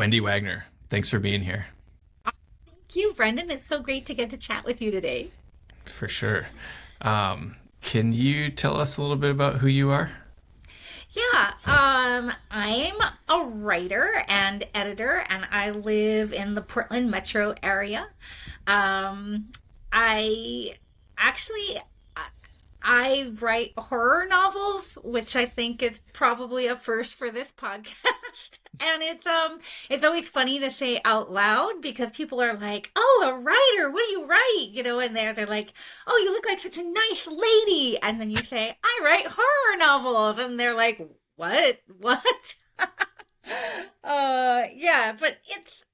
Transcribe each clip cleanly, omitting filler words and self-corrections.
Wendy Wagner, thanks for being here. Thank you, Brendan. It's so great to get to chat with you today. For sure. Can you tell us a little bit about who you are? I'm a writer and editor, and I live in the Portland metro area. I actually I write horror novels, which I think is probably a first for this podcast. And it's always funny to say out loud because people are like, "Oh, a writer, what do you write?" And they're like, "Oh, you look like such a nice lady." And then you say, "I write horror novels." And they're like, "What? What?" Yeah, but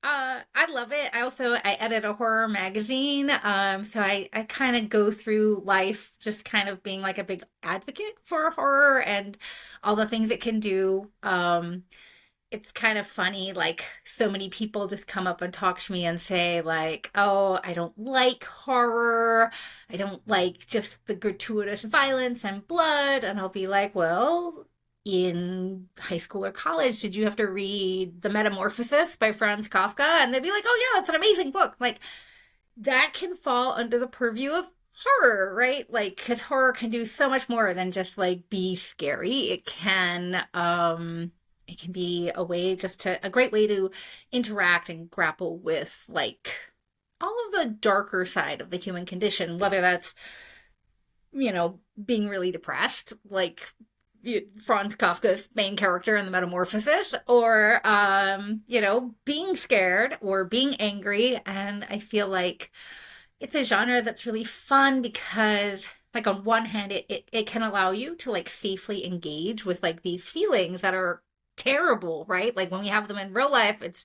I love it. I edit a horror magazine. So I kind of go through life just kind of being like a big advocate for horror and all the things it can do. It's kind of funny, like so many people just come up and talk to me and say like, "Oh, I don't like horror. I don't like just the gratuitous violence and blood." And I'll be like, "Well, in high school or college, did you have to read The Metamorphosis by Franz Kafka?" And they'd be like, "Oh yeah, that's an amazing book." Like that can fall under the purview of horror, right? Like because horror can do so much more than just like be scary. It can be a great way to interact and grapple with like all of the darker side of the human condition, whether that's, being really depressed, like Franz Kafka's main character in The Metamorphosis, or being scared or being angry. And I feel like it's a genre that's really fun because like on one hand it can allow you to like safely engage with like these feelings that are terrible, right? Like when we have them in real life, it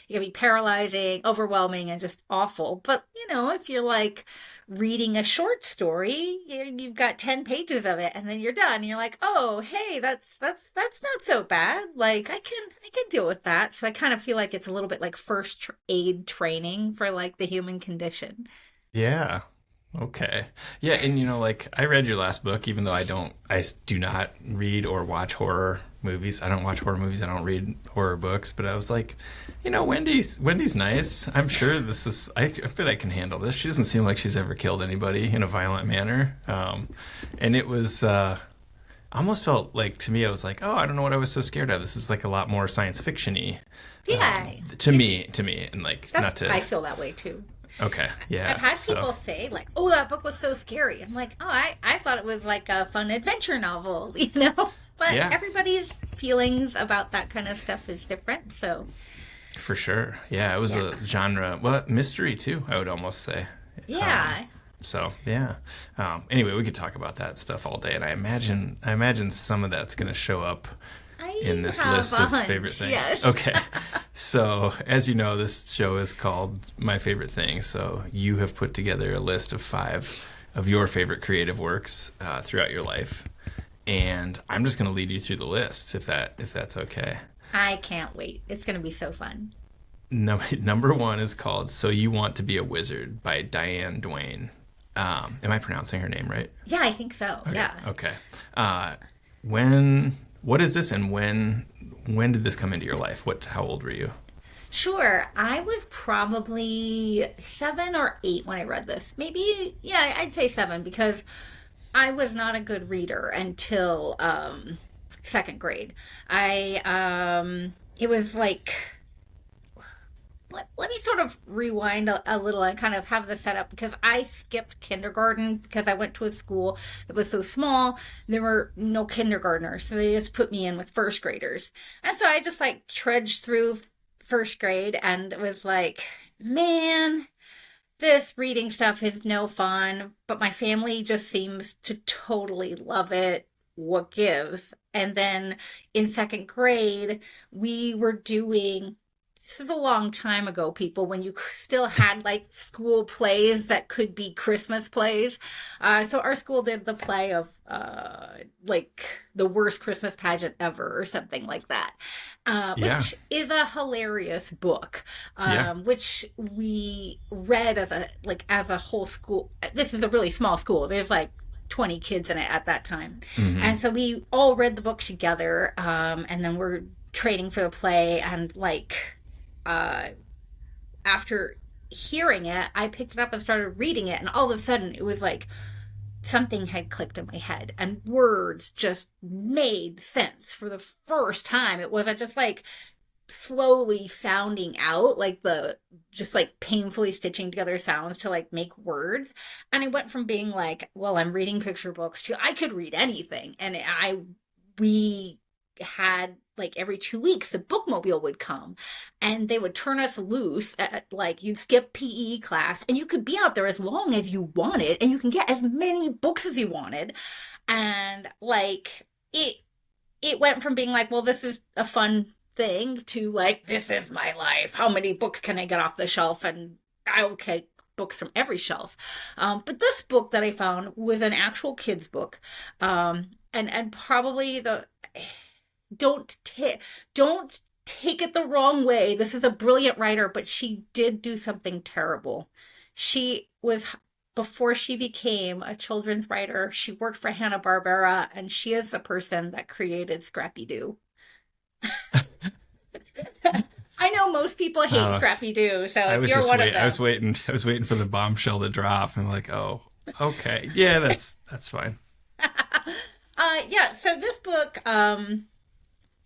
can be paralyzing, overwhelming, and just awful. But if you're like reading a short story, you've got 10 pages of it, and then you're done. And you're like, "Oh, hey, that's not so bad. Like I can deal with that." So I kind of feel like it's a little bit like aid training for like the human condition. Yeah. Okay. Yeah, and like I read your last book, even though do not read or watch horror movies. I don't watch horror movies. I don't read horror books. But I was like, Wendy's nice. I'm sure I bet I can handle this. She doesn't seem like she's ever killed anybody in a violent manner. And it was, almost felt like to me, I was like, oh, I don't know what I was so scared of. This is like a lot more science fiction-y. Yeah, To me, and like not to. I feel that way too. Okay, I've yeah. had So people say like, "Oh, that book was so scary." I'm like, "Oh, I thought it was like a fun adventure novel," you know? But yeah, everybody's feelings about that kind of stuff is different. So, for sure. Yeah, it was yeah. a genre, well, mystery too, I would almost say. Um, Yeah. so yeah. Anyway, we could talk about that stuff all day, and I imagine some of that's going to show up in I this have list a of favorite hunch. things. Yes. Okay. So, as you know, this show is called My Favorite Things. So, you have put together a list of 5 of your favorite creative works throughout your life, and I'm just going to lead you through the list if that's okay. I can't wait. It's going to be so fun. No, number 1 is called "So You Want to Be a Wizard" by Diane Duane. Am I pronouncing her name right? Yeah, I think so. Okay. Yeah. Okay. When what is this, and when did this come into your life? How old were you? Sure. I was probably 7 or 8 when I read this. Maybe, yeah, I'd say 7 because I was not a good reader until second grade. It was like let me sort of rewind a little and kind of have the setup because I skipped kindergarten because I went to a school that was so small. There were no kindergartners, so they just put me in with first graders. And so I just like trudged through first grade and it was like, man, this reading stuff is no fun, but my family just seems to totally love it. What gives? And then in second grade, we were doing this is a long time ago, people, when you still had like school plays that could be Christmas plays. So our school did the play of like the worst Christmas pageant ever or something like that, Yeah. which is a hilarious book, Yeah. which we read as a whole school. This is a really small school. There's like 20 kids in it at that time. Hmm. And so we all read the book together, and then we're trading for the play and like after hearing it, I picked it up and started reading it, and all of a sudden it was like something had clicked in my head and words just made sense for the first time. It wasn't just like slowly sounding out, like the just like painfully stitching together sounds to like make words. And I went from being like, well, I'm reading picture books to I could read anything. And we had like every 2 weeks the bookmobile would come and they would turn us loose at like you'd skip PE class and you could be out there as long as you wanted and you can get as many books as you wanted. And like it went from being like, well, this is a fun thing to like, this is my life. How many books can I get off the shelf? And I will take books from every shelf. But this book that I found was an actual kids book. And probably the don't take it the wrong way. This is a brilliant writer, but she did do something terrible. She was before she became a children's writer, she worked for Hanna-Barbera, and she is the person that created Scrappy Doo. I know most people hate Uh, Scrappy Doo, so I if was you're just one of wait. I was them, waiting. I was waiting for the bombshell to drop, and like, oh, okay, yeah, that's fine. yeah. So this book,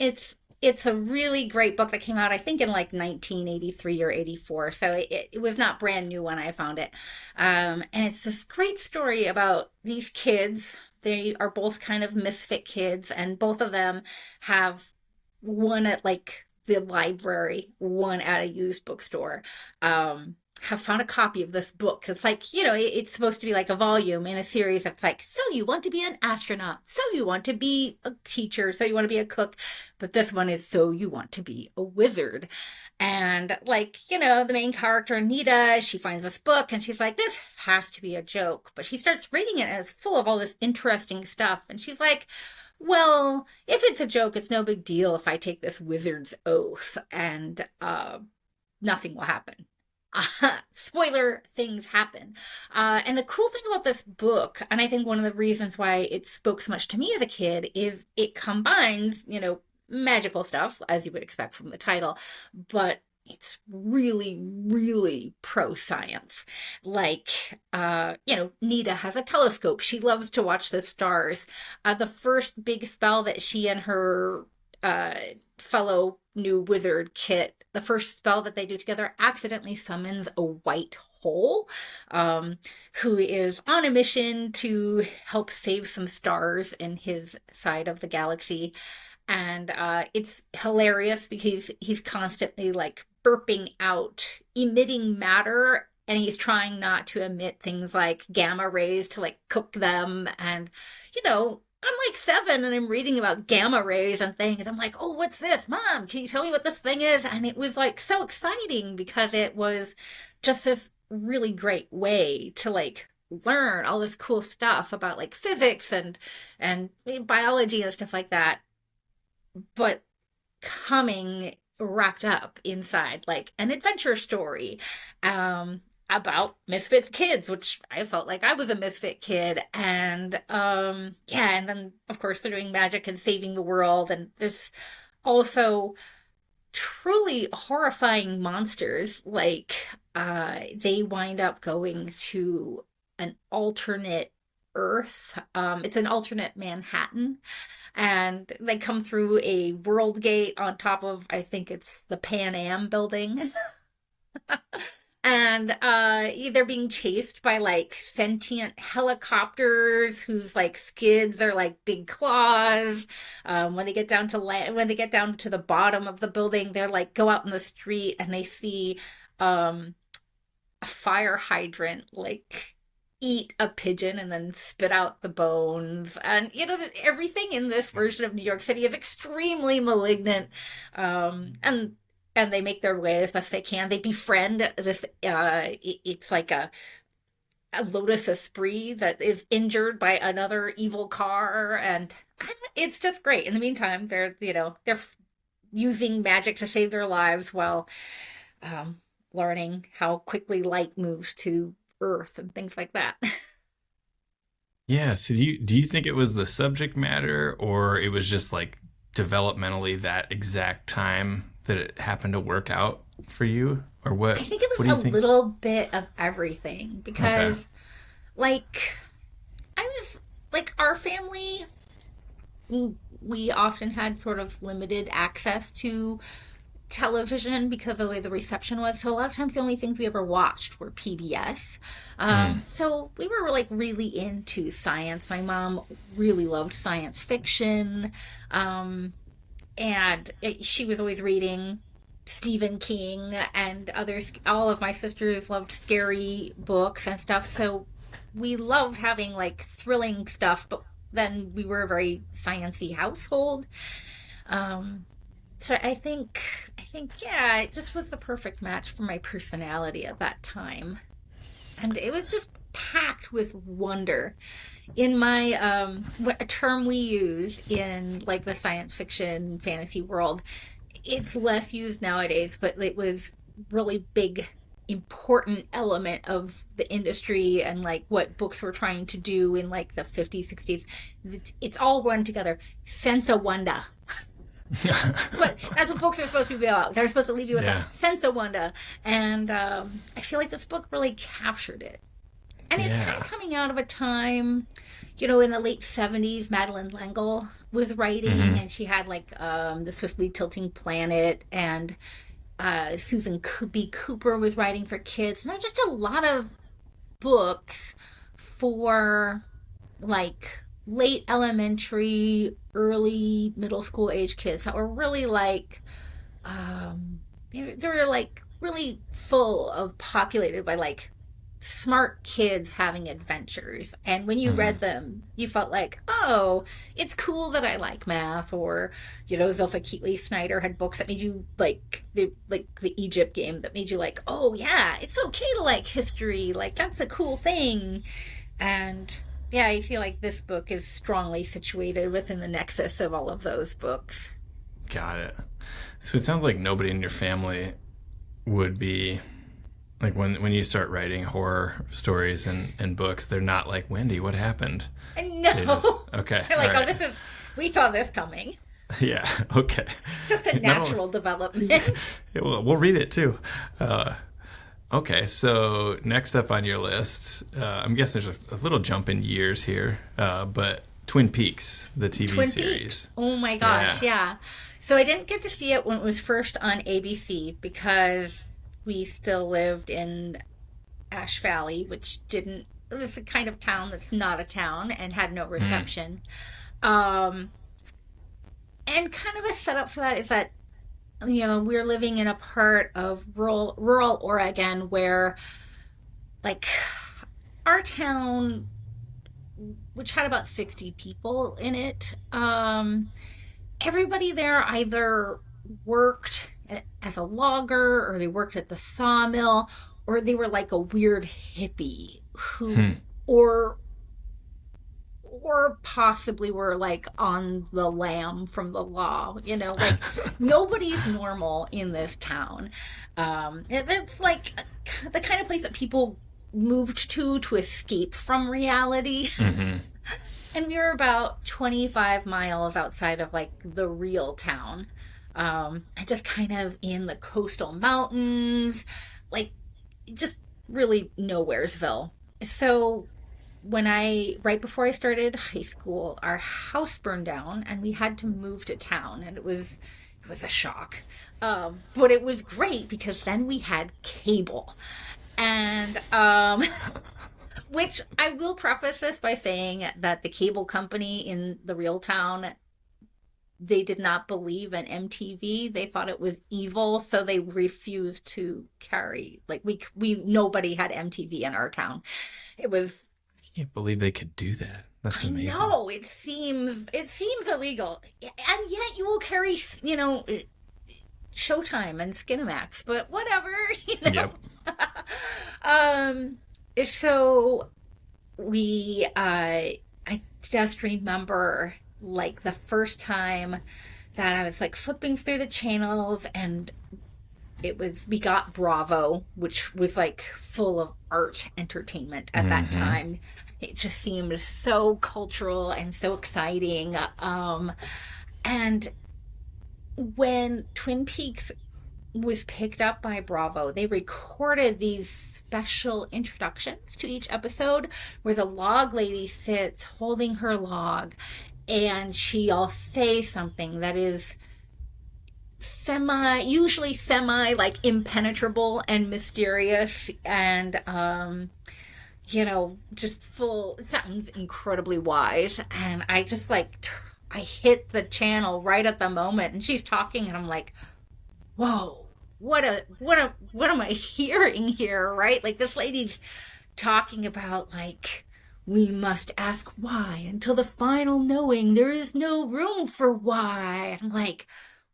it's it's a really great book that came out, I think, in like 1983 or 84. So it was not brand new when I found it. And it's this great story about these kids. They are both kind of misfit kids, and both of them have one at like the library, one at a used bookstore. Have found a copy of this book. It's like, it's supposed to be like a volume in a series that's like, so you want to be an astronaut, so you want to be a teacher, so you want to be a cook. But this one is so you want to be a wizard. And like, the main character, Anita, she finds this book and she's like, this has to be a joke. But she starts reading it and it's full of all this interesting stuff. And she's like, well, if it's a joke, it's no big deal if I take this wizard's oath and nothing will happen. Spoiler, things happen. And the cool thing about this book, and I think one of the reasons why it spoke so much to me as a kid, is it combines, magical stuff, as you would expect from the title, but it's really, really pro science. Like, Nita has a telescope. She loves to watch the stars. The first big spell that she and her uh, fellow new wizard Kit, the first spell that they do together accidentally summons a white hole, who is on a mission to help save some stars in his side of the galaxy. And it's hilarious because he's constantly like burping out, emitting matter, and he's trying not to emit things like gamma rays to like cook them. And, I'm like 7 and I'm reading about gamma rays and things. I'm like, oh, what's this? Mom, can you tell me what this thing is? And it was like so exciting because it was just this really great way to like learn all this cool stuff about like physics and biology and stuff like that. But coming wrapped up inside like an adventure story. About misfit kids, which I felt like I was a misfit kid. And yeah, and then of course they're doing magic and saving the world. And there's also truly horrifying monsters. Like they wind up going to an alternate Earth. It's an alternate Manhattan. And they come through a world gate on top of, I think it's the Pan Am building. And they're being chased by like sentient helicopters whose like skids are like big claws. When they get down to land, when they get down to the bottom of the building, they're like go out in the street and they see a fire hydrant like eat a pigeon and then spit out the bones. And everything in this version of New York City is extremely malignant. And they make their way as best they can. They befriend this. It's like a Lotus Esprit that is injured by another evil Carr, and it's just great. In the meantime, they're using magic to save their lives while learning how quickly light moves to Earth and things like that. Yeah. So do you think it was the subject matter, or it was just like developmentally that exact time that it happened to work out for you, or what? I think it What do was you a think? little bit of everything Okay. because, like, I was like, our family, we often had sort of limited access to television because of the way the reception was. So a lot of times the only things we ever watched were PBS. Mm. So we were like really into science. My mom really loved science fiction. And she was always reading Stephen King and others. All of my sisters loved scary books and stuff. So we loved having like thrilling stuff, but then we were a very sciency household. Um, so yeah, it just was the perfect match for my personality at that time. And it was just packed with wonder. In my a term we use in like the science fiction fantasy world, it's less used nowadays, but it was really big important element of the industry and like what books were trying to do in like the 50s 60s. It's all run together. Sense of wonder. That's what books are supposed to be about. They're supposed to leave you with Yeah. a sense of wonder. And I feel like this book really captured it. And it's kind Yeah. of coming out of a time, in the late 70s, Madeleine L'Engle was writing, Hmm. and she had like The Swiftly Tilting Planet, and Susan B. Cooper was writing for kids. And there are just a lot of books for like late elementary, early middle school age kids that were really like, they were like really full of populated by like smart kids having adventures. And when you Hmm. read them, you felt like, oh, it's cool that I like math. Or, Zilpha Keatley Snyder had books that made you like the Egypt game that made you like, oh yeah, it's okay to like history. Like that's a cool thing. And yeah, I feel like this book is strongly situated within the nexus of all of those books. Got it. So it sounds like nobody in your family would be like when you start writing horror stories and books, they're not like, Wendy, what happened? They just No. okay, They're all like, oh, right. we saw this coming. Yeah, okay. Just a Not only, natural development. yeah, we'll read it too. Uh, okay, so next up on your list, I'm guessing there's a little jump in years here, but Twin Peaks, the TV Twin Peaks. series. Oh my Yeah. gosh, yeah. So I didn't get to see it when it was first on ABC because we still lived in Ash Valley, which didn't, it was the kind of town that's not a town and had no Mm. reception. Um, and kind of a setup for that is that, we're living in a part of rural Oregon where, like, our town, which had about 60 people in it, everybody there either worked as a logger or they worked at the sawmill or they were like a weird hippie who Hmm. or or possibly were like on the lam from the law, like nobody's normal in this town. It's like the kind of place that people moved to escape from reality. Hmm. And we were about 25 miles outside of like the real town. And just kind of in the coastal mountains, like just really nowheresville. So right before I started high school, our house burned down and we had to move to town, and it was a shock. But it was great because then we had cable. And which I will preface this by saying that the cable company in the real town, they did not believe in MTV. They thought it was evil, so they refused to carry. Like we nobody had MTV in our town. It was, I can't believe they could do that. That's I amazing. know, it seems illegal, and yet you will carry Showtime and Skinamax, but whatever, you know. Yep. um, so I just remember like the first time that I was like flipping through the channels, and we got Bravo, which was like full of art entertainment at that Hmm. time. It just seemed so cultural and so exciting. And when Twin Peaks was picked up by Bravo, they recorded these special introductions to each episode where the log lady sits holding her log and she'll say something that is usually semi like impenetrable and mysterious and just full, it sounds incredibly wise. And I just like, I hit the channel right at the moment and she's talking and I'm like, whoa, what am I hearing here, right? Like this lady's talking about like, we must ask why until the final knowing. There is no room for why. I'm like,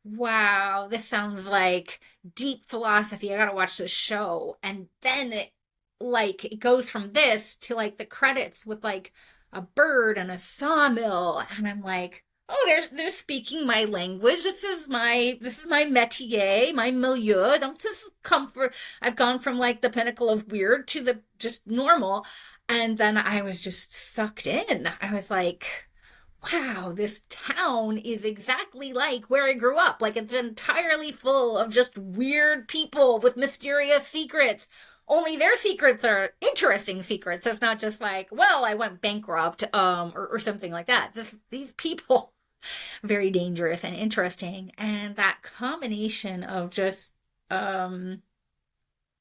wow, this sounds like deep philosophy. I gotta watch this show. And then it goes from this to like the credits with like a bird and a sawmill. And I'm like, oh, they're speaking my language. This is my métier, my milieu. Don't just comfort. I've gone from like the pinnacle of weird to the just normal. And then I was just sucked in. I was like, wow, this town is exactly like where I grew up. Like it's entirely full of just weird people with mysterious secrets. Only their secrets are interesting secrets. It's not just like, well, I went bankrupt, or something like that. These people, very dangerous and interesting. And that combination of just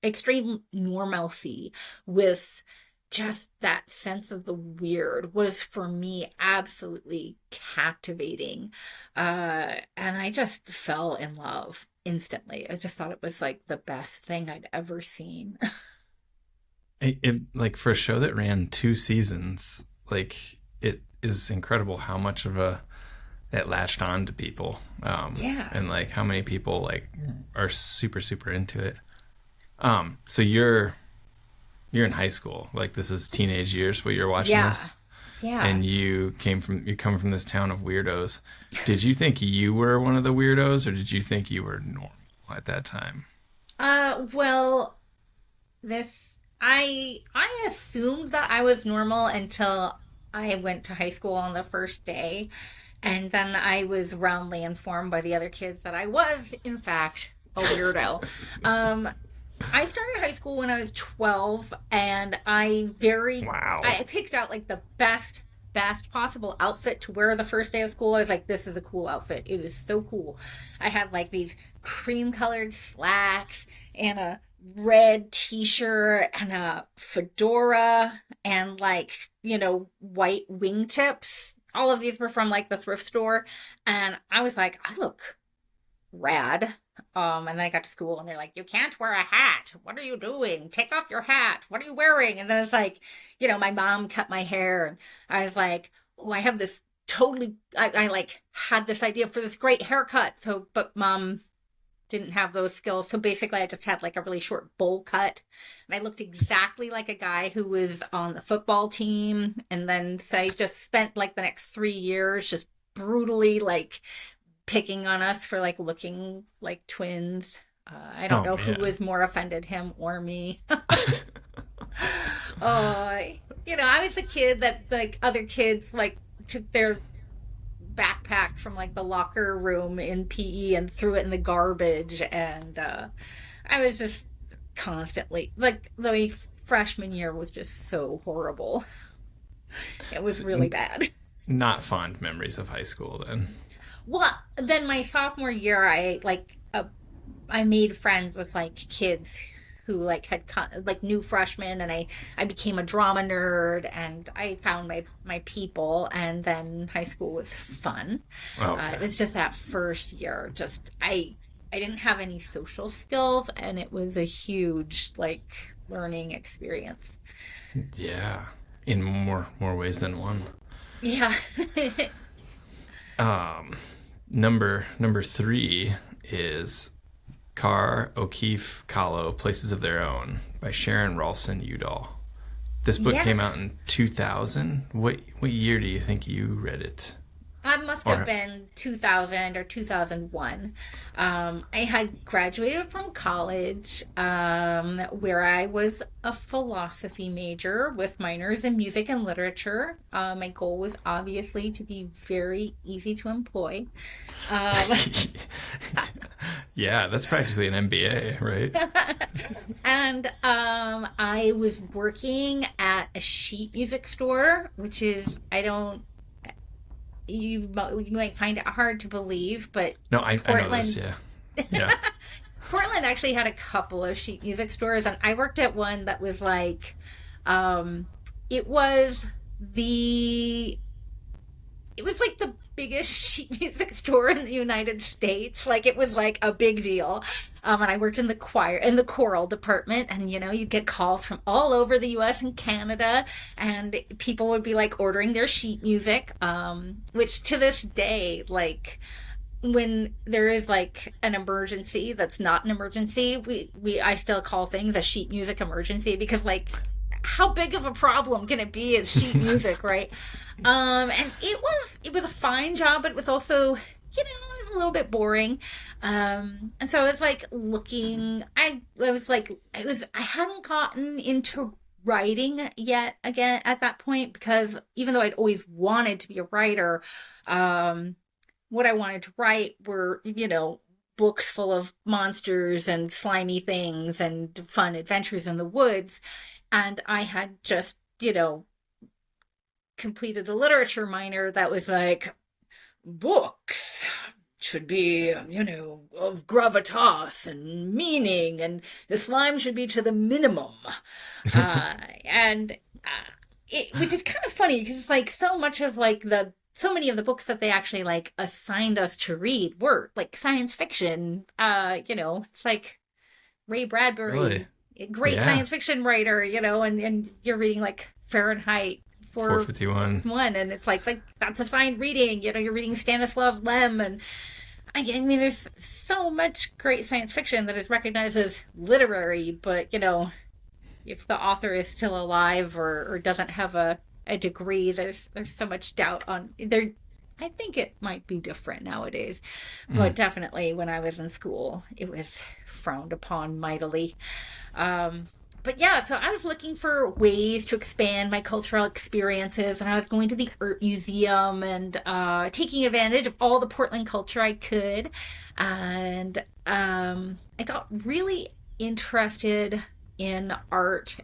extreme normalcy with just that sense of the weird was for me absolutely captivating. And I just fell in love instantly. I just thought it was like the best thing I'd ever seen. Like for a show that ran 2 seasons, like it is incredible how much of a that latched on to people. Yeah. And like how many people like are super, super into it. So you're in high school, like this is teenage years when you're watching Yeah. this, Yeah. and you come from this town of weirdos. Did you think you were one of the weirdos, or did you think you were normal at that time? Well, this I assumed that I was normal until I went to high school on the first day, and then I was roundly informed by the other kids that I was, in fact, a weirdo. Um, I started high school when I was 12, and Wow. I picked out like the best possible outfit to wear the first day of school. I was like, this is a cool outfit. It is so cool. I had like these cream colored slacks and a red t-shirt and a fedora and like, white wingtips. All of these were from like the thrift store. And I was like, I look rad. And then I got to school and they're like, you can't wear a hat. What are you doing? Take off your hat. What are you wearing? And then it's like, my mom cut my hair and I was like, oh, I have this totally, I like had this idea for this great haircut. So, but mom didn't have those skills. So basically I just had like a really short bowl cut and I looked exactly like a guy who was on the football team. And then so I just spent like the next 3 years just brutally like picking on us for like looking like twins. I don't Oh know who man. was more offended, him or me. Oh, I was a kid that like other kids like took their backpack from like the locker room in PE and threw it in the garbage, and I was just constantly like the freshman year was just so horrible. It was So, really bad. not fond memories of high school then. Well, then my sophomore year, I made friends with like kids who like like new freshmen, and I became a drama nerd, and I found my people, and then high school was fun. Oh, It okay. was just that first year, just I didn't have any social skills, and it was a huge like learning experience. Yeah, in more ways than one. Yeah. Um, number three is Carr, O'Keefe, Kahlo, Places of Their Own by Sharyn, Rohlfsen, Udall. This book Yeah. came out in 2000. What year do you think you read it? I must have Or been 2000 or 2001. I had graduated from college, where I was a philosophy major with minors in music and literature. My goal was obviously to be very easy to employ. Um, yeah, that's practically an MBA, right? and I was working at a sheet music store, which is, I don't, you might find it hard to believe, but No, I know this. Portland Yeah, yeah. Portland actually had a couple of sheet music stores, and I worked at one that was like, um, it was the it was like the biggest sheet music store in the United States. Like it was like a big deal. And I worked in the choir, in the choral department, and you'd get calls from all over the US and Canada, and people would be like ordering their sheet music, which to this day, like when there is like an emergency that's not an emergency, we I still call things a sheet music emergency, because like how big of a problem can it be as sheet music, right? And it was a fine job, but it was also, it was a little bit boring. And so I was like looking, I was like, I hadn't gotten into writing yet again at that point, because even though I'd always wanted to be a writer, what I wanted to write were, books full of monsters and slimy things and fun adventures in the woods. And I had just, completed a literature minor that was like, books should be, of gravitas and meaning, and the slime should be to the minimum. And which is kind of funny, because it's like so much of like so many of the books that they actually like assigned us to read were like science fiction. It's like Ray Really? Bradbury, a great Yeah. science fiction writer, and you're reading like Fahrenheit 451. 451, and it's like that's a fine reading. You're reading Stanislav Lem, and I mean, there's so much great science fiction that is recognized as literary, but if the author is still alive, or doesn't have a degree, there's so much doubt on there. I think it might be different nowadays, but Mm. definitely when I was in school, it was frowned upon mightily. Um, but yeah, so I was looking for ways to expand my cultural experiences, and I was going to the art museum and taking advantage of all the Portland culture I could. And I got really interested in art,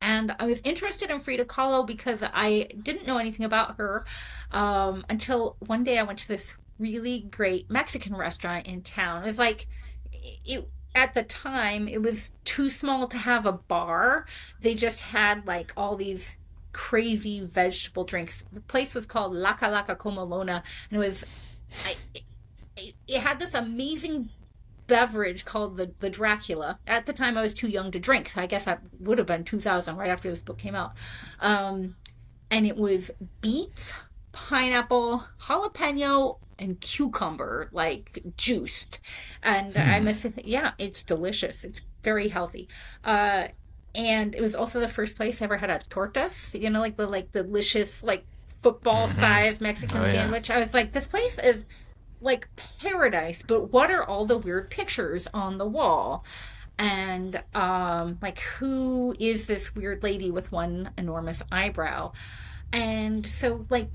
and I was interested in Frida Kahlo because I didn't know anything about her, until one day I went to this really great Mexican restaurant in town. It was like, it at the time it was too small to have a bar. They just had like all these crazy vegetable drinks. The place was called Laka Laka Comalona, and I, it had this amazing beverage called the Dracula. At the time, I was too young to drink, so I guess that would have been 2000, right after this book came out. Um, and it was beets, pineapple, jalapeno, and cucumber, like juiced. And Hmm. yeah, it's delicious. It's very healthy. Uh, and it was also the first place I ever had a tortas, like the delicious like football Hmm. size Mexican Oh yeah. sandwich. I was like, this place is like paradise, but what are all the weird pictures on the wall? And like, who is this weird lady with one enormous eyebrow? And so like,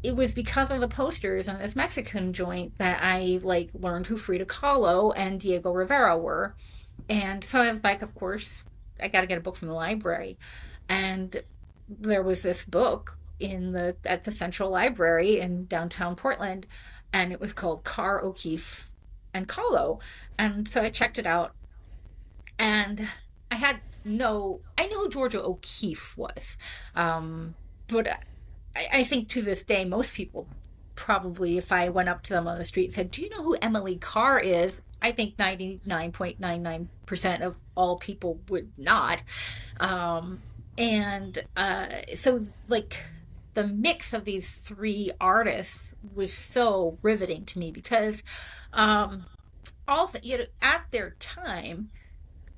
it was because of the posters on this Mexican joint that I like learned who Frida Kahlo and Diego Rivera were. And so I was like, of course, I got to get a book from the library. And there was this book in the at the Central Library in downtown Portland, and it was called Carr, O'Keefe, and Kahlo. And so I checked it out, and I knew who Georgia O'Keeffe was, but I think to this day most people probably, if I went up to them on the street and said, "Do you know who Emily Carr is?" I think 99.99% of all people would not. Um, and so, like, the mix of these three artists was so riveting to me, because um, at their time,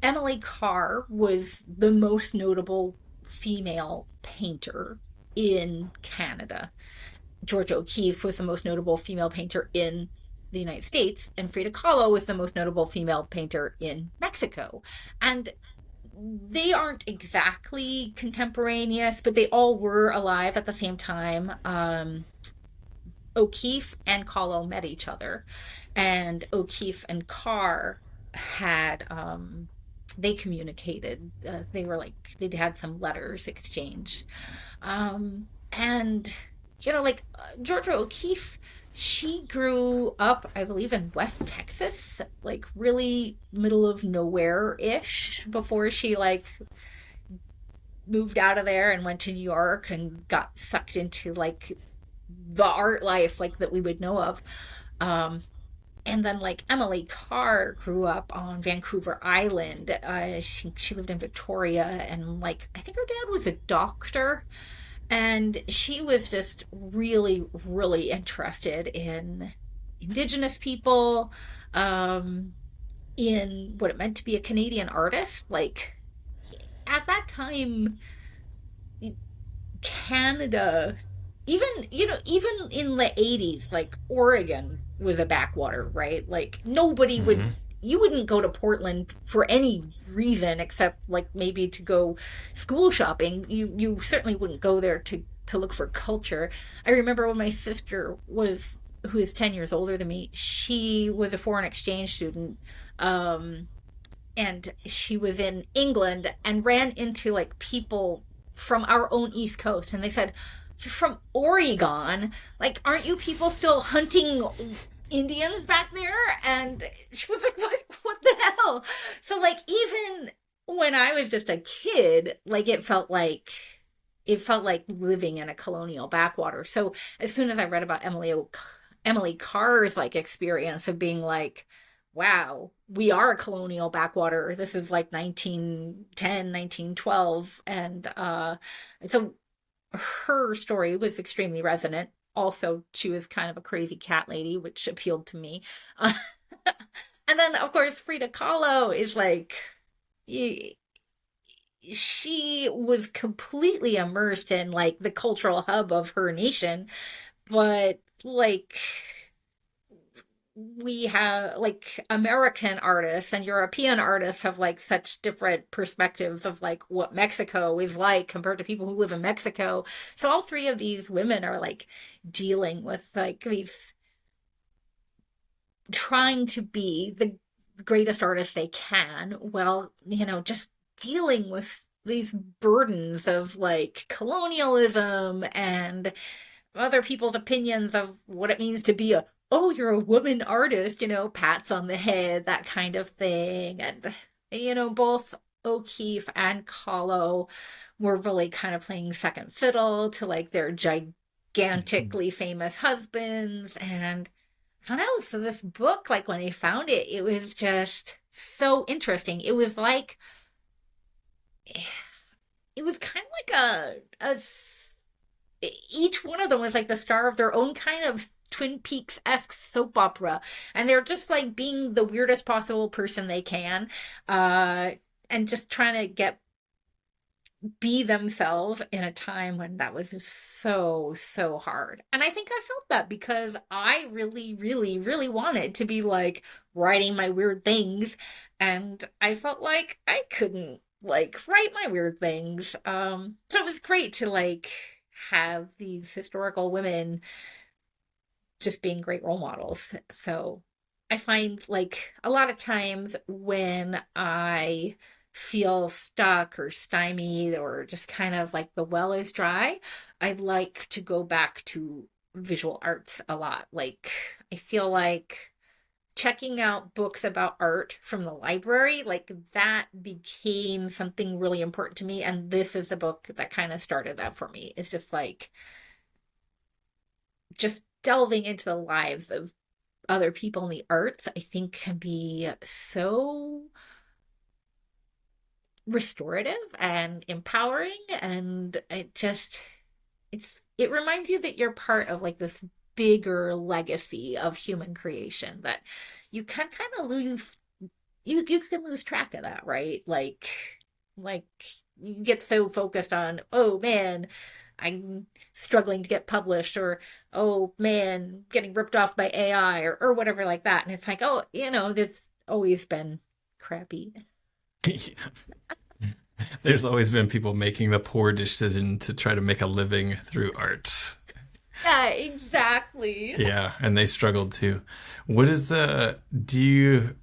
Emily Carr was the most notable female painter in Canada. Georgia O'Keeffe was the most notable female painter in the United States, and Frida Kahlo was the most notable female painter in Mexico. And they aren't exactly contemporaneous, but they all were alive at the same time. O'Keeffe and Kahlo met each other, and O'Keeffe and Carr had they communicated. They were like they had some letters exchanged, and like Georgia O'Keeffe, she grew up, I believe, in West Texas, like really middle of nowhere ish, before she like moved out of there and went to New York and got sucked into like the art life like that we would know of. Um, and then like Emily Carr grew up on Vancouver Island. She lived in Victoria, and like I think her dad was a doctor, and she was just really, really interested in Indigenous people, in what it meant to be a Canadian artist. Like at that time, Canada, even in the 80s, like Oregon was a backwater, right? Like nobody would, Mm-hmm. you wouldn't go to Portland for any reason except like maybe to go school shopping. You certainly wouldn't go there to look for culture. I remember when my sister was, who is 10 years older than me, she was a foreign exchange student. And she was in England and ran into like people from our own East Coast, and they said, "You're from Oregon. Like, aren't you people still hunting Indians back there?" And she was like, "What? What the hell?" So like even when I was just a kid, like it felt like living in a colonial backwater. So as soon as I read about Emily Carr's like experience of being like, wow, we are a colonial backwater. This is like 1910, 1912. And so her story was extremely resonant. Also, she was kind of a crazy cat lady, which appealed to me. Uh, and then, of course, Frida Kahlo is like, she was completely immersed in like the cultural hub of her nation, but like we have like American artists and European artists have like such different perspectives of like what Mexico is like compared to people who live in Mexico. So all three of these women are like dealing with like these, trying to be the greatest artists they can, while just dealing with these burdens of like colonialism and other people's opinions of what it means to be a, oh, you're a woman artist, pats on the head, that kind of thing. And both O'Keeffe and Kahlo were really kind of playing second fiddle to like their gigantically famous husbands. And I don't know, so this book, like when they found it, it was just so interesting. It was kind of like each one of them was like the star of their own kind of Twin Peaks-esque soap opera, and they're just like being the weirdest possible person they can, uh and just trying to get be themselves in a time when that was just so hard. And I think I felt that because I really really really wanted to be like writing my weird things, and I felt like I couldn't like write my weird things. So it was great to like have these historical women just being great role models. So I find like a lot of times when I feel stuck or stymied or just kind of like the well is dry, I like to go back to visual arts a lot. Like I feel like checking out books about art from the library, like that became something really important to me. And this is the book that kind of started that for me. It's just like just delving into the lives of other people in the arts, I think can be so restorative and empowering. And it reminds you that you're part of like this bigger legacy of human creation that you can kind of lose, you can lose track of that, right? Like Like, you get so focused on, oh man, I'm struggling to get published, or oh man, getting ripped off by AI, or whatever like that. And it's like, oh, there's always been crappy. There's always been people making the poor decision to try to make a living through arts. Yeah, exactly. Yeah, and they struggled too. What is the do you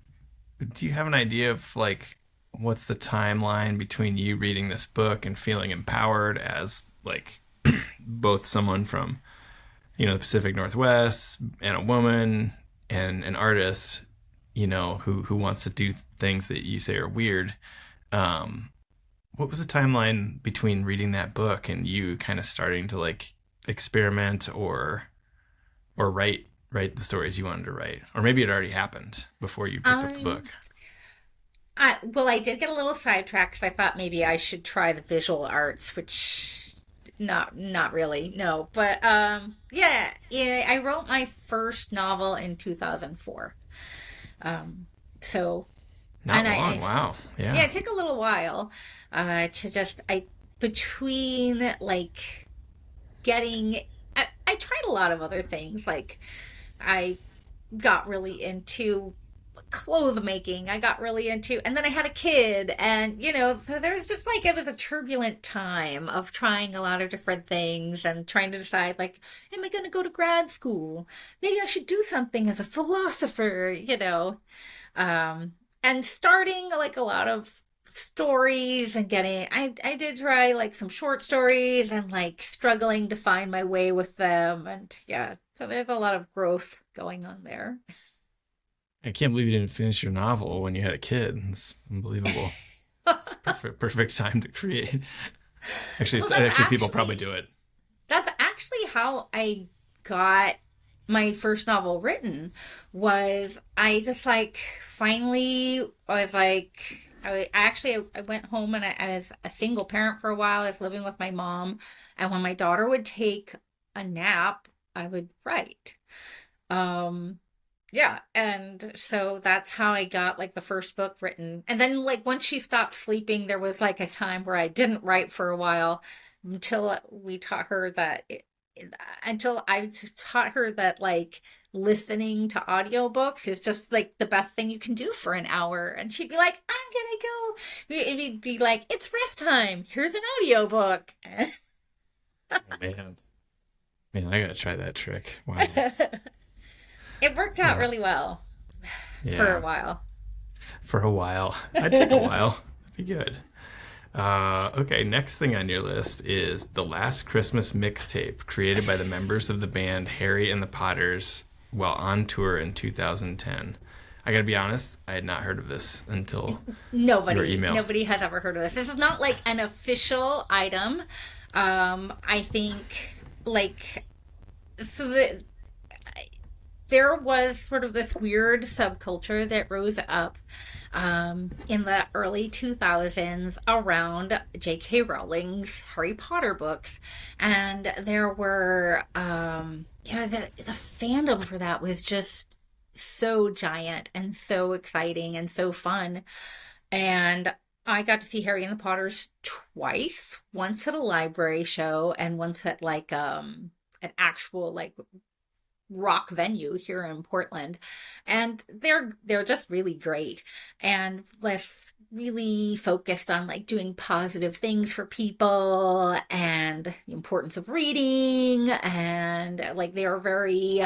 have an idea of like what's the timeline between you reading this book and feeling empowered as like both someone from, the Pacific Northwest and a woman and an artist, who wants to do things that you say are weird. Um, what was the timeline between reading that book and you kind of starting to like experiment or write the stories you wanted to write, or maybe it already happened before you picked up the Um, book? I did get a little sidetracked because I thought maybe I should try the visual arts, which not really, no. But yeah, yeah, I wrote my first novel in 2004. Um, so Not and long. I Wow. yeah, Yeah. it took a little while to just I between like getting I tried a lot of other things. Like, I got really into clothes making. I got really into, and then I had a kid, and so there was just like, it was a turbulent time of trying a lot of different things and trying to decide, like, am I going to go to grad school? Maybe I should do something as a philosopher. Um, and starting like a lot of stories and getting, I did try like some short stories and like struggling to find my way with them. And yeah, so there's a lot of growth going on there. I can't believe you didn't finish your novel when you had a kid. It's unbelievable. It's perfect time to create. Actually, Well, actually, people probably do it. that's actually how I got my first novel written. Was I just like finally was like, I went home, and I was a single parent for a while. I was living with my mom, and when my daughter would take a nap, I would write. Um yeah, and so that's how I got like the first book written. And then like once she stopped sleeping, there was like a time where I didn't write for a while until we taught her that until I taught her that like listening to audiobooks is just like the best thing you can do for an hour. And she'd be like, I'm gonna go. It'd be like, it's rest time. Here's an audiobook. Oh, man, I gotta try that trick. Wow. It worked out Yeah. really well for a Yeah. while. For a while. I'd take a while. That'd be good. Okay, next thing on your list is the Last Christmas Mixtape, created by the members of the band Harry and the Potters while on tour in 2010. I gotta be honest, I had not heard of this until your email. Nobody has ever heard of this. This is not like an official item. I think like so that there was sort of this weird subculture that rose up in the early 2000s around J.K. Rowling's Harry Potter books. And there were, the fandom for that was just so giant and so exciting and so fun. And I got to see Harry and the Potters twice, once at a library show and once at like an actual like rock venue here in Portland, and they're just really great and less really focused on like doing positive things for people and the importance of reading, and like they are very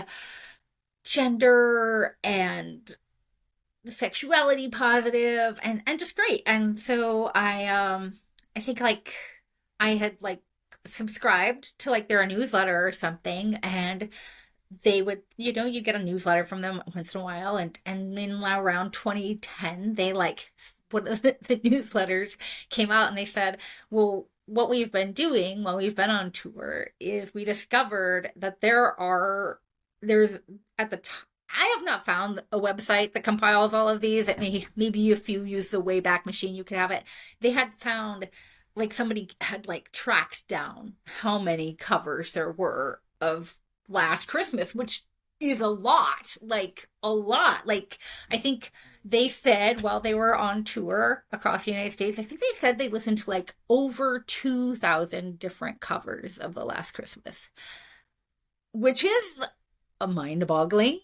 gender and sexuality positive and just great. And so I think like I had like subscribed to like their newsletter or something, and they would, you get a newsletter from them once in a while. And in around 2010, they like, one of the newsletters came out and they said, well, what we've been doing while we've been on tour is we discovered that there's at the time, I have not found a website that compiles all of these. Maybe if you use the Wayback Machine, you could have it. They had found, like, somebody had like tracked down how many covers there were of Last Christmas, which is a lot. Like, a lot. Like, I think They said while they were on tour across the United States, I think they said they listened to like over 2,000 different covers of The Last Christmas, which is a mind-boggling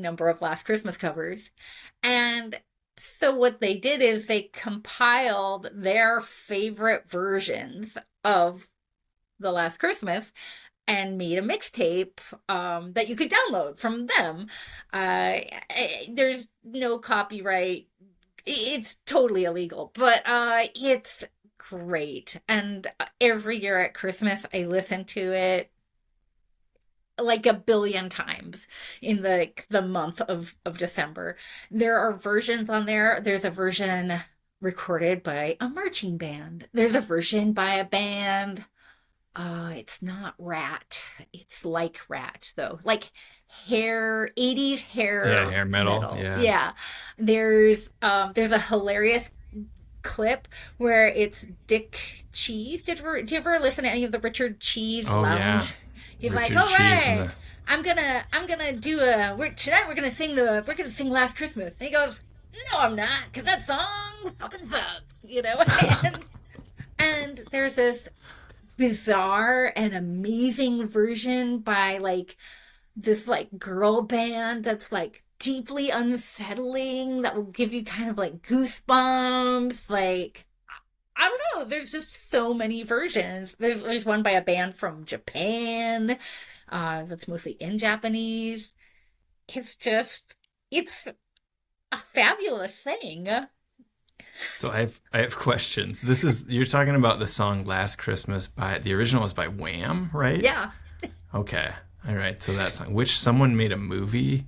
number of Last Christmas covers. And so what they did is they compiled their favorite versions of The Last Christmas and made a mixtape that you could download from them. There's no copyright. It's totally illegal, but it's great. And every year at Christmas, I listen to it like a billion times in the month of December. There are versions on there. There's a version recorded by a marching band. There's a version by a band. It's not Rat. It's like Rat though. Like hair, 80s Yeah, hair hair metal. Yeah. Yeah. There's a hilarious clip where it's Dick Cheese. Did you ever listen to any of the Richard Cheese Oh yeah. Lounge? He's like, Richard all Cheese and right, the I'm gonna do tonight we're gonna sing Last Christmas. And he goes, no, I'm not, because that song fucking sucks, and, and there's this bizarre and amazing version by like this like girl band that's like deeply unsettling that will give you kind of like goosebumps. Like I don't know. There's just so many versions. There's one by a band from Japan, that's mostly in Japanese. It's a fabulous thing. So I have questions. This is you're talking about the song "Last Christmas" by the original was by Wham, right? Yeah. Okay. All right. So that song, which someone made a movie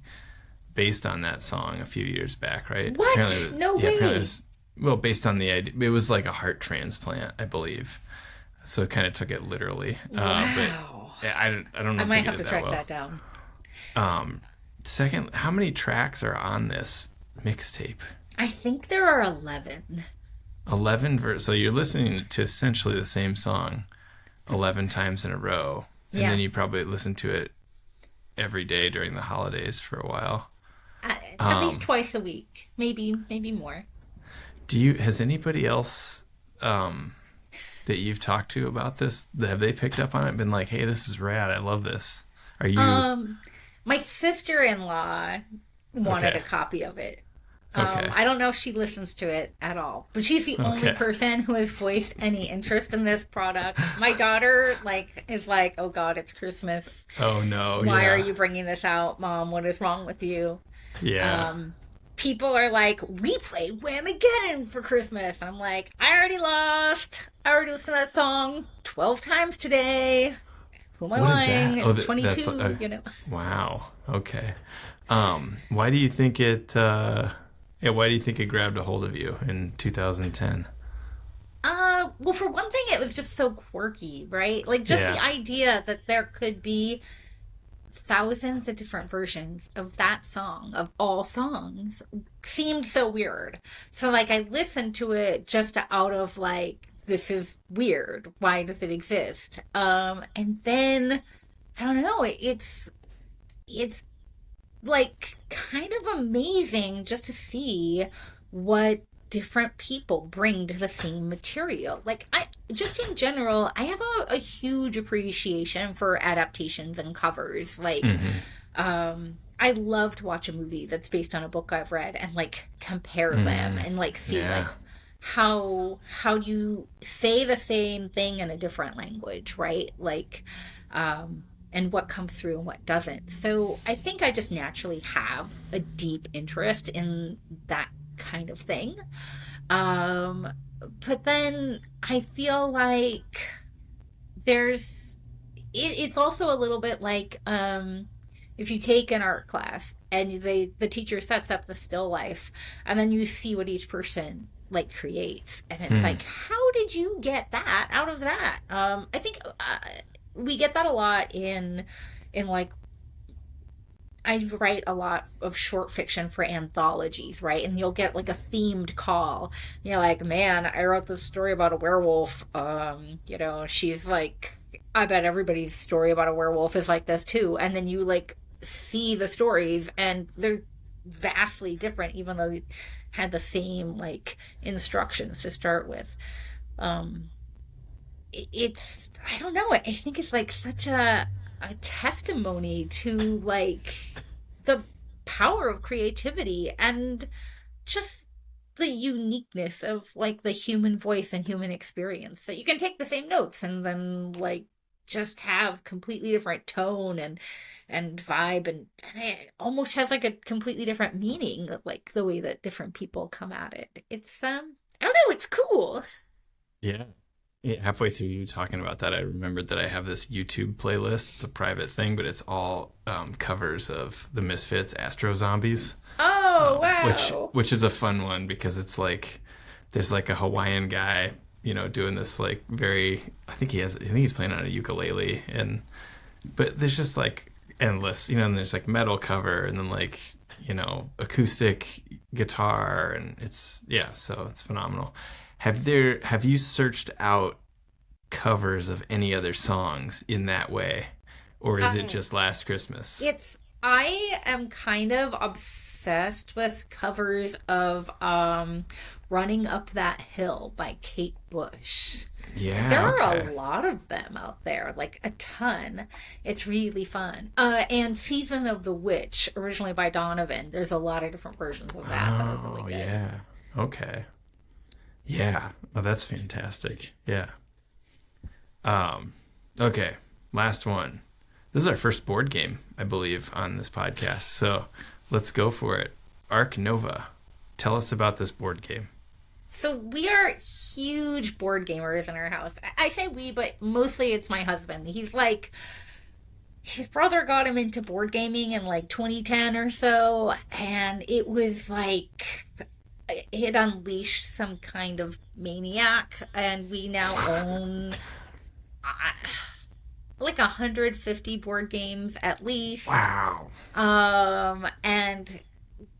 based on that song a few years back, right? What? No Apparently it way. was, well, based on the idea, it was like a heart transplant, I believe. So it kind of took it literally. But Wow. yeah, I don't know I if might they have did to it track that that down. well. Second, how many tracks are on this mixtape? I think there are 11. 11 so you're listening to essentially the same song 11 times in a row, and Yeah. then you probably listen to it every day during the holidays for a while. At least twice a week. Maybe more. Has anybody else that you've talked to about this, have they picked up on it, been like, hey, this is rad, I love this? Are you My sister-in-law wanted okay? a copy of it. Okay. I don't know if she listens to it at all, but she's the only Okay. person who has voiced any interest in this product. My daughter, is like, "Oh God, it's Christmas. Oh no. Why are Yeah. you bringing this out, Mom? What is wrong with you?" Yeah. People are like, "We play Whamageddon for Christmas." I'm like, "I already lost. I already listened to that song 12 times today. Who am I What is lying? that? Oh, It's that's 22." wow. Okay. Why do you think it yeah, why do you think it grabbed a hold of you in 2010? Well, for one thing, it was just so quirky, right? Like, just Yeah. the idea that there could be thousands of different versions of that song, of all songs, seemed so weird. So, like, I listened to it just out of, like, this is weird. Why does it exist? And then, I don't know, it's like kind of amazing just to see what different people bring to the same material. Like I just in general, I have a huge appreciation for adaptations and covers. Like Mm-hmm. I love to watch a movie that's based on a book I've read and like compare them and like see like Yeah. how you say the same thing in a different language, right? Like and what comes through and what doesn't. So I think I just naturally have a deep interest in that kind of thing. Um, but then I feel like it's also a little bit like if you take an art class and the teacher sets up the still life and then you see what each person like creates and it's like how did you get that out of that? I think we get that a lot in like I write a lot of short fiction for anthologies, right? And you'll get like a themed call. You're like, man, I wrote this story about a werewolf. She's like, I bet everybody's story about a werewolf is like this too. And then you like see the stories and they're vastly different, even though it had the same like instructions to start with. Um, it's I don't know. I think it's like such a testimony to like the power of creativity and just the uniqueness of like the human voice and human experience, that you can take the same notes and then like just have completely different tone and vibe, and it almost has like a completely different meaning, like the way that different people come at it. It's I don't know, it's cool. Yeah. Yeah, halfway through you talking about that, I remembered that I have this YouTube playlist. It's a private thing, but it's all covers of the Misfits, Astro Zombies, Oh which wow. is a fun one because it's like there's like a Hawaiian guy, doing this like very. I think he's playing on a ukulele, and but there's just like endless, and there's like metal cover, and then like acoustic guitar, and it's yeah, so it's phenomenal. Have you searched out covers of any other songs in that way, or is it uh, just Last Christmas? It's I am kind of obsessed with covers of Running Up That Hill by Kate Bush. There Yeah, are okay. a lot of them out there, like a ton. It's really fun. And Season of the Witch, originally by Donovan. There's a lot of different versions of that are really Oh good. yeah, okay. Yeah, oh, that's fantastic. Yeah. um okay, last one. This is our first board game, I believe, on this podcast, so let's go for it. Arc Nova, tell us about this board game. So we are huge board gamers in our house. I say we, but mostly it's my husband. He's like his brother got him into board gaming in like 2010 or so, and it was like it unleashed some kind of maniac, and we now own uh, like 150 board games at least. Wow. And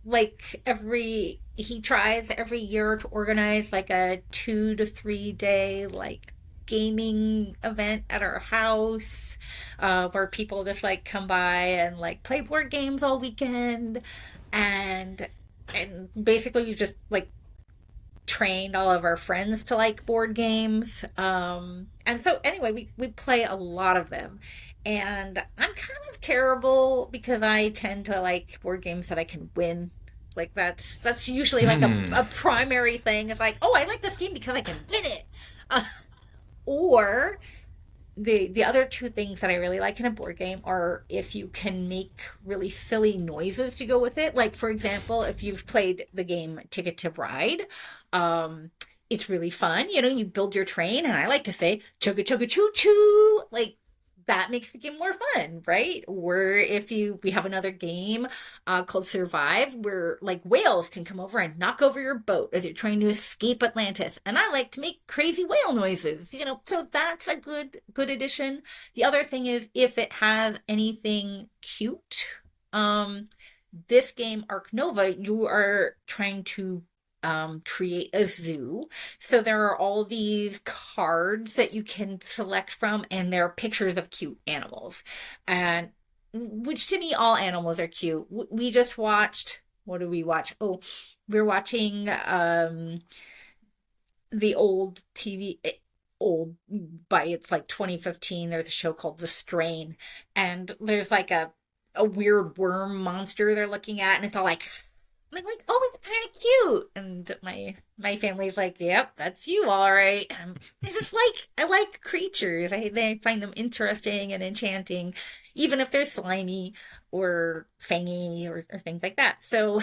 like every he tries every year to organize like a 2 to 3 day like gaming event at our house, where people just like come by and like play board games all weekend, and basically you just like trained all of our friends to like board games. And so anyway, we play a lot of them. And I'm kind of terrible because I tend to like board games that I can win. Like that's usually like Hmm. a primary thing. It's like, oh, I like this game because I can win it. Uh, or the other two things that I really like in a board game are if you can make really silly noises to go with it. Like for example, if you've played the game Ticket to Ride, it's really fun. You build your train, and I like to say chugga chugga choo choo. Like that makes the game more fun, right? Or if we have another game called Survive, where like whales can come over and knock over your boat as you're trying to escape Atlantis, and I like to make crazy whale noises. So that's a good addition. The other thing is if it has anything cute. Um, this game Arc Nova, you are trying to create a zoo. So there are all these cards that you can select from, and there are pictures of cute animals. And which to me, all animals are cute. We just watched, what did we watch? Oh, we're watching the old TV. Old by it's like 2015. There's a show called The Strain, and there's like a weird worm monster they're looking at, and it's all like, and I'm like, oh, it's kind of cute. And my family's like, yep, that's you, all right. I like creatures. They find them interesting and enchanting, even if they're slimy or fangy or things like that. So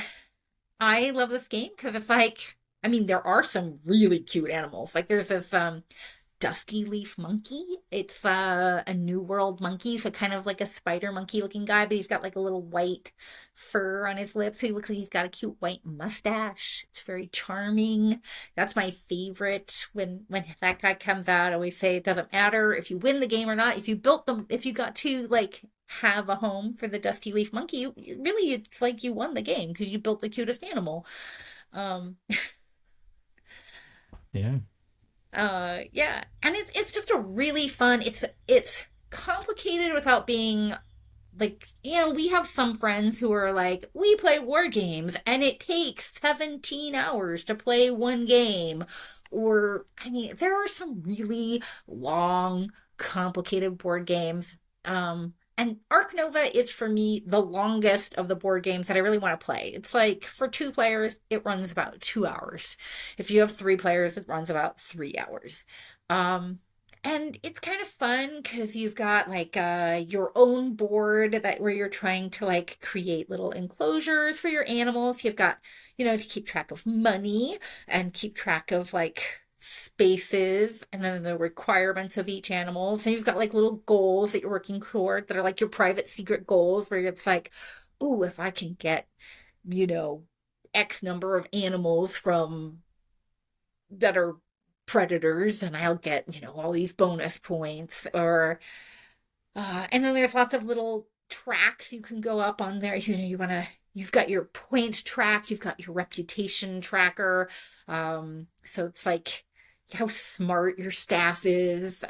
I love this game because it's like, I mean, there are some really cute animals. Like there's this dusky leaf monkey. It's a New World monkey, so kind of like a spider monkey looking guy, but he's got like a little white fur on his lips. So he looks like he's got a cute white mustache. It's very charming. That's my favorite. When that guy comes out, I always say it doesn't matter if you win the game or not. If you built them, if you got to like have a home for the dusky leaf monkey, really it's like you won the game because you built the cutest animal. Um, Yeah. yeah, and it's just a really fun. It's complicated without being like, we have some friends who are like, we play war games and it takes 17 hours to play one game. Or, I mean, there are some really long, complicated board games. And Arc Nova is for me the longest of the board games that I really want to play. It's like for 2 players, it runs about 2 hours. If you have 3 players, it runs about 3 hours. Um, and it's kind of fun because you've got like your own board that where you're trying to like create little enclosures for your animals. You've got, to keep track of money and keep track of like spaces and then the requirements of each animal. So you've got like little goals that you're working toward that are like your private secret goals where it's like, oh, if I can get, you know, X number of animals from that are predators and I'll get, all these bonus points or and then there's lots of little tracks you can go up on there. You've got your point track, you've got your reputation tracker. So it's like how smart your staff is.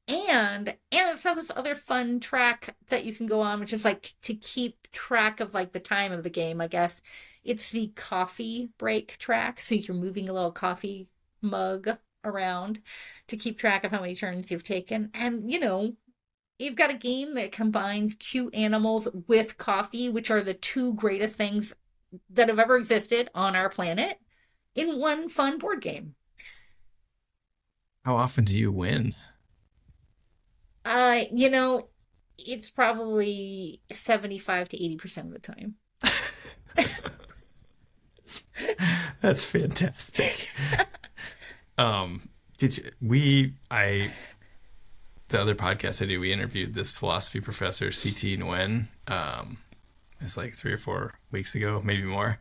And it has this other fun track that you can go on, which is like to keep track of like the time of the game, I guess. It's the coffee break track. So you're moving a little coffee mug around to keep track of how many turns you've taken. And you've got a game that combines cute animals with coffee, which are the two greatest things that have ever existed on our planet, in one fun board game. How often do you win? Uh, you know, it's probably 75 to 80% of the time. That's fantastic. Did you, we, I, the other podcast I do, we interviewed this philosophy professor, CT Nguyen. It's like 3 or 4 weeks ago, maybe more.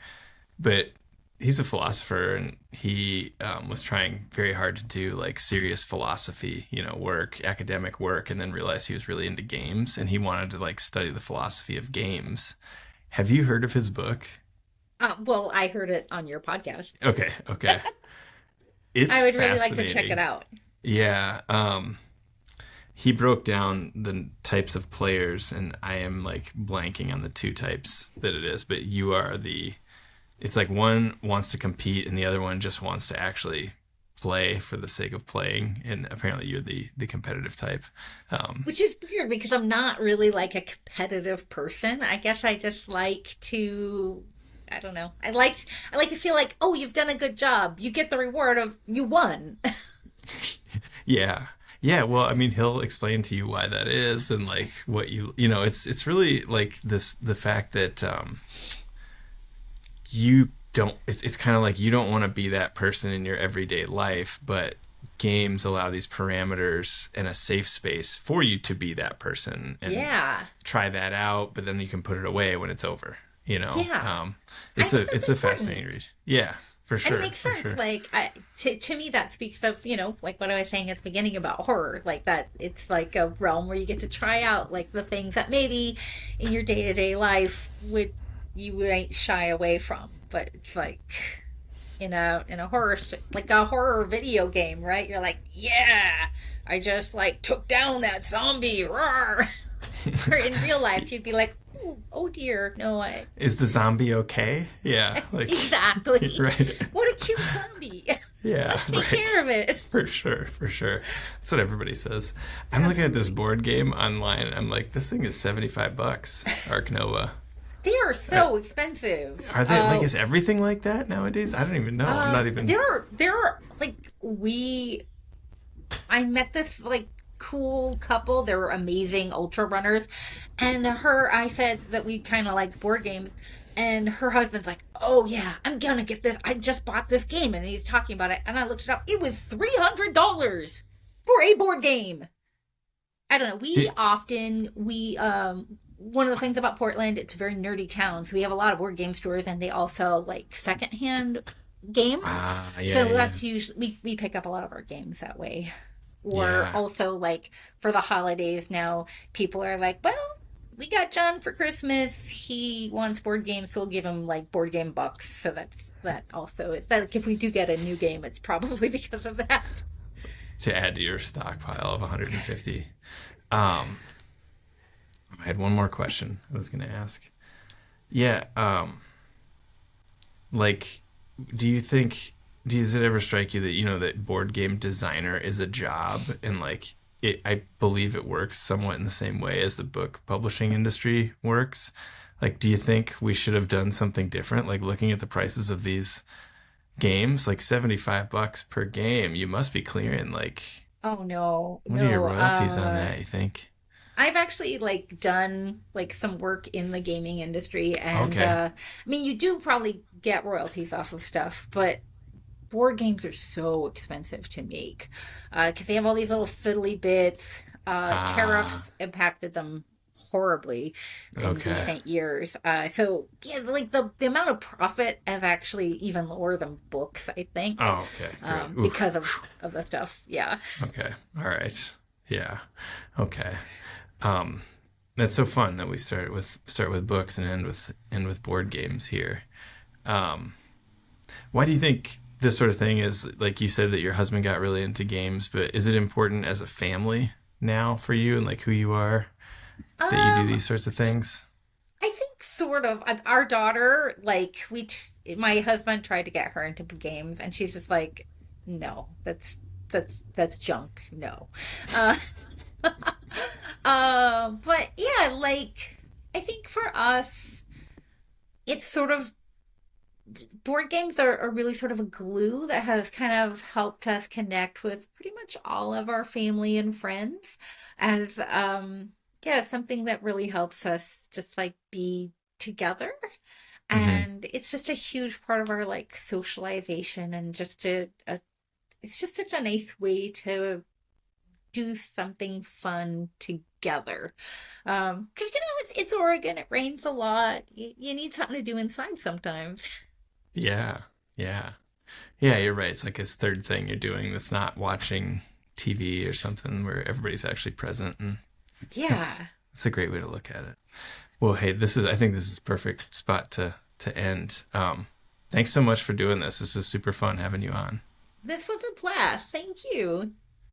But he's a philosopher and he was trying very hard to do like serious philosophy, work, academic work, and then realized he was really into games and he wanted to like study the philosophy of games. Have you heard of his book? Well, I heard it on your podcast. Okay, okay. It's I would really like to check it fascinating. out. Yeah. He broke down the types of players, and I am like blanking on the two types that it is, but you are the. It's like one wants to compete, and the other one just wants to actually play for the sake of playing. And apparently, you're the competitive type. Um, Which is weird because I'm not really like a competitive person. I guess I just like to I don't know. I like to feel like, "Oh, you've done a good job. You get the reward of you won." yeah, yeah. Well, I mean, he'll explain to you why that is, and like what it's really like this the fact that you don't it's kind of like you don't want to be that person in your everyday life, but games allow these parameters and a safe space for you to be that person and Yeah. try that out, but then you can put it away when it's over, Yeah. I it's think a that's it's a fascinating important. read. Yeah, for And it sure, makes for sense. sure. Like, to me, that speaks of, like what I was saying at the beginning about horror. Like, that it's like a realm where you get to try out, like, the things that maybe in your day to day life you might shy away from. But it's like, in a like a horror video game, right? You're like, yeah, I just, like, took down that zombie. Roar. Or in real life, you'd be like, oh dear, no, I. Is the zombie okay? Yeah, like Exactly. right. What a cute zombie. Yeah, Let's take care right. of it. For sure, for sure. That's what everybody says. I'm looking at this Absolutely. board game online. I'm like, this thing is $75. Arc Nova. They are Uh, so expensive. Are they like? Is everything like that nowadays? I don't even know. I'm not even. There are like I met this like cool couple. They were amazing ultra runners, and I said that we kind of liked board games, and her husband's like, "Oh yeah, I'm gonna get this. I just bought this game," and he's talking about it, and I looked it up. It was $300 for a board game. I don't know. Did, We one of the things about Portland, it's a very nerdy town, so we have a lot of board game stores, and they also like secondhand games. yeah, So yeah, that's usually we pick up a lot of our games that way. Or yeah. also like for the holidays now, people are like, well, we got John for Christmas. He wants board games, so we'll give him like board game bucks. So that also is that like, if we do get a new game, it's probably because of that. To add to your stockpile of 150. Um, I had one more question I was going to ask. Yeah, like, do you think, does it ever strike you that, that board game designer is a job and like, I believe it works somewhat in the same way as the book publishing industry works. Like, do you think we should have done something different? Like looking at the prices of these games, like $75 per game, you must be clearing like, Oh no, what are your no. royalties on that, you think? I've actually like done like some work in the gaming industry, and Okay. I mean, you do probably get royalties off of stuff, but board games are so expensive to make because they have all these little fiddly bits. Ah, Tariffs impacted them horribly in okay. recent years. So yeah, like the amount of profit is actually even lower than books, I think, Oh, okay. Great. because Oof. of the stuff. Yeah. Okay. All right. Yeah. Okay. Um, that's so fun that we start with books and end with board games here. Um, why do you think this sort of thing is like you said that your husband got really into games, but is it important as a family now for you and like who you are that you do Um, these sorts of things? I think sort of. Our daughter, like my husband tried to get her into games, and she's just like, no, that's junk. No. Uh, but yeah, like I think for us, it's sort of board games are really sort of a glue that has kind of helped us connect with pretty much all of our family and friends as yeah, something that really helps us just like be together. Mm-hmm. And it's just a huge part of our like socialization and just a it's just such a nice way to do something fun together. Because it's Oregon, it rains a lot. You need something to do inside sometimes. Yeah. Yeah. Yeah, you're right. It's like his third thing you're doing that's not watching TV or something where everybody's actually present and that's Yeah. that's a great way to look at it. Well, hey, I think this is perfect spot to end. Thanks so much for doing this. This was super fun having you on. This was a blast. Thank you.